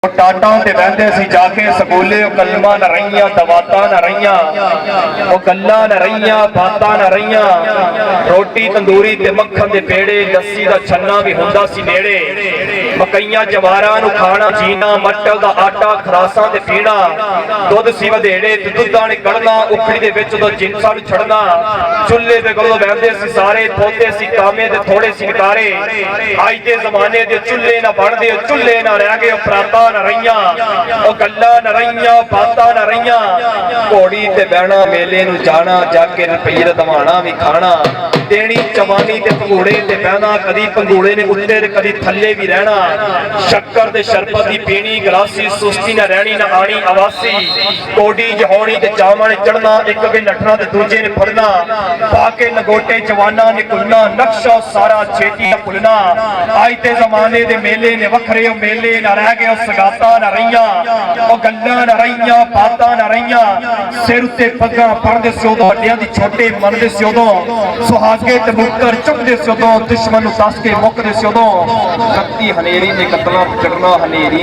टाटा ते बहते सी जाके स्कूले कलमा न रहियां दवाता न रहियां गल्ला न रहियां बातां न रहियां रोटी तंदूरी ते मक्खन दे पेड़े लस्सी दा छन्ना भी हुंदा सी नेड़े मकइयां जवारां नूं खाना जीना मट्टल दा आटा खरासां ते पीना दुध सी वधेड़े ते दुद्धां ने कढ़ना उखड़ी दे विच उदों जिंसां नूं छड़ना चुल्हे दे कोलों बहते सी सारे पोते सी कामे दे थोड़े सी नकारे अज दे जमाने दे चुल्हे ना बनदे चुल्हे ना रह गए परातां न रहियां गल्लां न रहियां बातां न रहियां घोड़ी ते बहना मेले नूं जाना जाके रुपये दवाना भी खाना देनी चवानी ते पंगूड़े ते बहना कदी पंगूड़े ने उत्ते ते कदी थल्ले भी रहना शक्कर ते शरबत दी पीनी गलासी सुस्ती न रहनी न आनी आवासी कोडी जहोनी ते जामा ने चढ़ना एक अगे नठना ते दूजे ने फड़ना पाके नगोटे जवाना ने कुलना नक्शा सारा छेती न भुलना अज दे जमाने दे मेले ने वखरे मेले न रह गए सगातां न रहियां गल्लां न रहियां बातां न रहियां सिर उत्ते पग्गां पड़दे सी उदों वड्डियां दी छोटे मनदे सी उदों सुहागे ते मुक्कर चुकदे सी उदों दुश्मन नूं दस के मुकदे सी उदों कत्ती हनेरी ते कतलां चढ़ना हनेरी